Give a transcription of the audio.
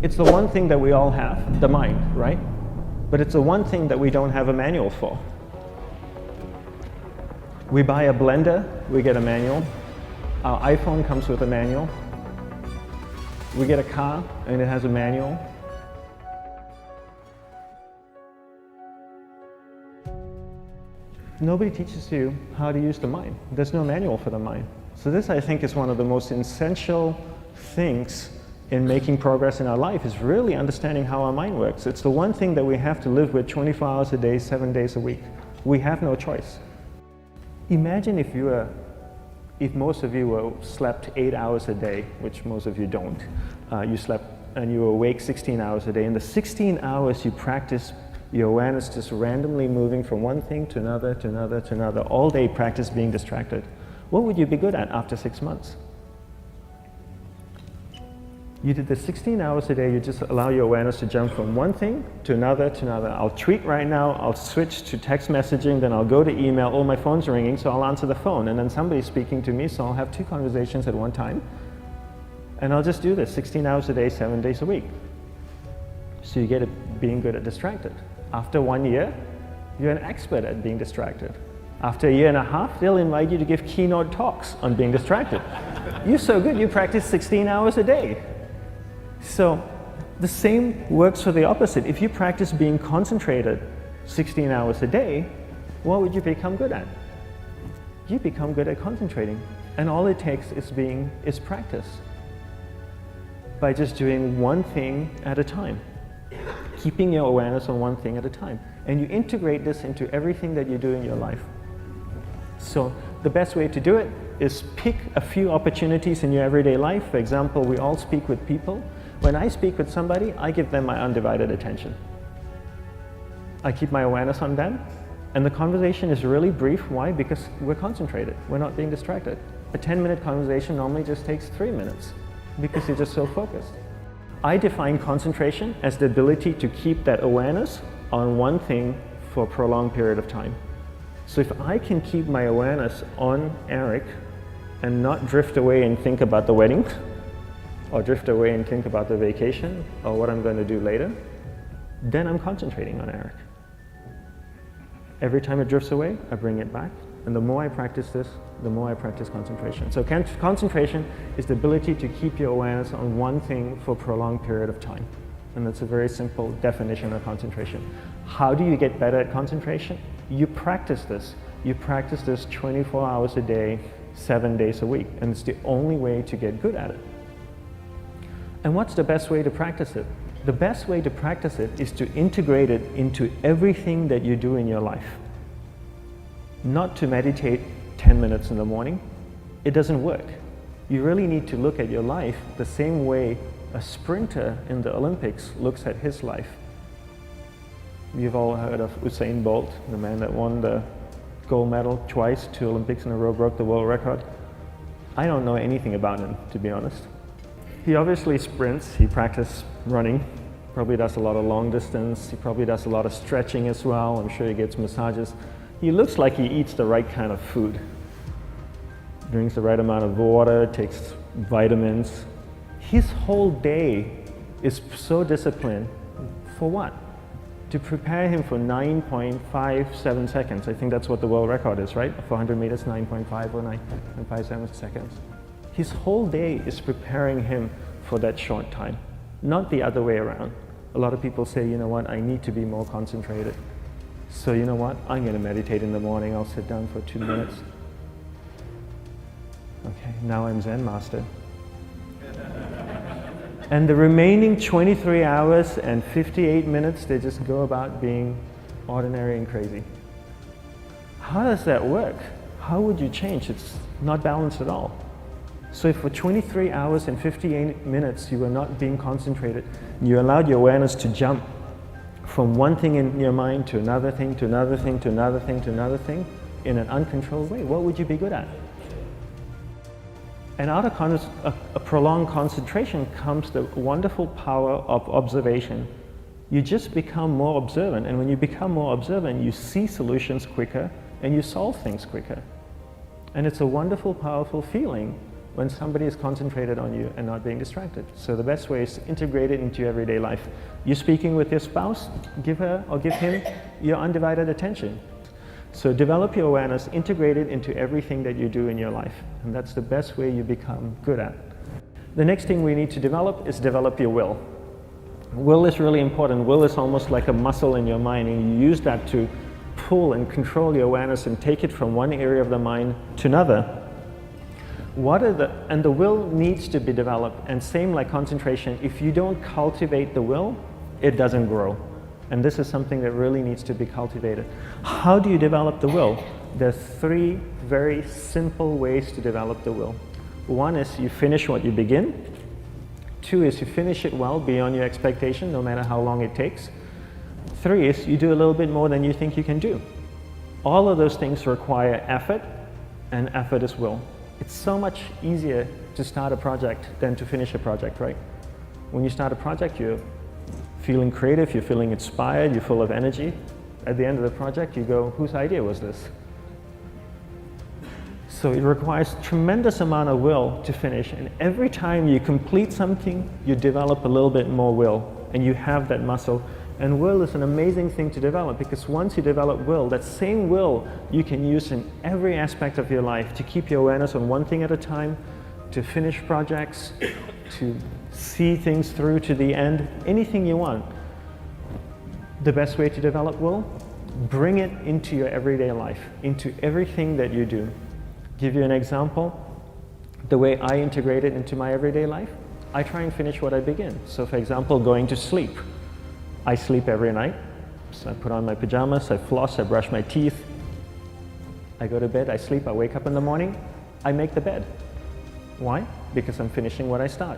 It's the one thing that we all have, the mind, right? But it's the one thing that we don't have a manual for. We buy a blender, we get a manual. Our iPhone comes with a manual. We get a car and it has a manual. Nobody teaches you how to use the mind. There's no manual for the mind. So this, I think, is one of the most essential things in making progress in our life, is really understanding how our mind works. It's the one thing that we have to live with 24 hours a day, 7 days a week. We have no choice. Imagine if most of you slept 8 hours a day, which most of you don't. You slept and you were awake 16 hours a day. In the 16 hours you practice your awareness just randomly moving from one thing to another, to another, to another, all day practice being distracted. What would you be good at after 6 months? You did the 16 hours a day, you just allow your awareness to jump from one thing to another, to another. I'll tweet right now, I'll switch to text messaging, then I'll go to email, oh, my phone's ringing, so I'll answer the phone, and then somebody's speaking to me, so I'll have 2 conversations at one time. And I'll just do this 16 hours a day, 7 days a week. So you get it being good at distracted. After 1 year, you're an expert at being distracted. After a year and a half, they'll invite you to give keynote talks on being distracted. You're so good, you practice 16 hours a day. So the same works for the opposite. If you practice being concentrated 16 hours a day, what would you become good at? You become good at concentrating. And all it takes is practice. By just doing one thing at a time. Keeping your awareness on one thing at a time. And you integrate this into everything that you do in your life. So the best way to do it is pick a few opportunities in your everyday life. For example, we all speak with people. When I speak with somebody, I give them my undivided attention. I keep my awareness on them, and the conversation is really brief. Why? Because we're concentrated. We're not being distracted. A 10-minute conversation normally just takes 3 minutes because you're just so focused. I define concentration as the ability to keep that awareness on one thing for a prolonged period of time. So if I can keep my awareness on Eric and not drift away and think about the wedding, or drift away and think about the vacation, or what I'm going to do later, then I'm concentrating on Eric. Every time it drifts away, I bring it back. And the more I practice this, the more I practice concentration. So concentration is the ability to keep your awareness on one thing for a prolonged period of time. And that's a very simple definition of concentration. How do you get better at concentration? You practice this. You practice this 24 hours a day, 7 days a week. And it's the only way to get good at it. And what's the best way to practice it? The best way to practice it is to integrate it into everything that you do in your life. Not to meditate 10 minutes in the morning. It doesn't work. You really need to look at your life the same way a sprinter in the Olympics looks at his life. You've all heard of Usain Bolt, the man that won the gold medal twice, 2 Olympics in a row, broke the world record. I don't know anything about him, to be honest. He obviously sprints, he practices running, probably does a lot of long distance, he probably does a lot of stretching as well, I'm sure he gets massages. He looks like he eats the right kind of food. Drinks the right amount of water, takes vitamins. His whole day is so disciplined. For what? To prepare him for 9.57 seconds. I think that's what the world record is, right? For 100 meters, 9.5 or 9.57 seconds. His whole day is preparing him for that short time, not the other way around. A lot of people say, you know what, I need to be more concentrated. So you know what, I'm going to meditate in the morning, I'll sit down for 2 minutes. Okay, now I'm Zen master. And the remaining 23 hours and 58 minutes, they just go about being ordinary and crazy. How does that work? How would you change? It's not balanced at all. So if for 23 hours and 58 minutes you were not being concentrated, you allowed your awareness to jump from one thing in your mind to another thing, to another thing, to another thing, to another thing, in an uncontrolled way, what would you be good at? And out of a prolonged concentration comes the wonderful power of observation. You just become more observant, and when you become more observant, you see solutions quicker and you solve things quicker. And it's a wonderful, powerful feeling when somebody is concentrated on you and not being distracted. So the best way is to integrate it into your everyday life. You're speaking with your spouse, give her or give him your undivided attention. So develop your awareness, integrate it into everything that you do in your life. And that's the best way you become good at. The next thing we need to develop is develop your will. Will is really important. Will is almost like a muscle in your mind, and you use that to pull and control your awareness and take it from one area of the mind to another. And the will needs to be developed, and same like concentration, if you don't cultivate the will, it doesn't grow. And this is something that really needs to be cultivated. How do you develop the will? There's 3 very simple ways to develop the will. 1 is you finish what you begin. 2 is you finish it well beyond your expectation, no matter how long it takes. 3 is you do a little bit more than you think you can do. All of those things require effort, and effort is will. It's so much easier to start a project than to finish a project, right? When you start a project, you're feeling creative, you're feeling inspired, you're full of energy. At the end of the project, you go, whose idea was this? So it requires tremendous amount of will to finish, and every time you complete something, you develop a little bit more will, and you have that muscle. And will is an amazing thing to develop, because once you develop will, that same will you can use in every aspect of your life to keep your awareness on one thing at a time, to finish projects, to see things through to the end, anything you want. The best way to develop will? Bring it into your everyday life, into everything that you do. Give you an example. The way I integrate it into my everyday life, I try and finish what I begin. So for example, going to sleep. I sleep every night, so I put on my pajamas, I floss, I brush my teeth, I go to bed, I sleep, I wake up in the morning, I make the bed. Why? Because I'm finishing what I start.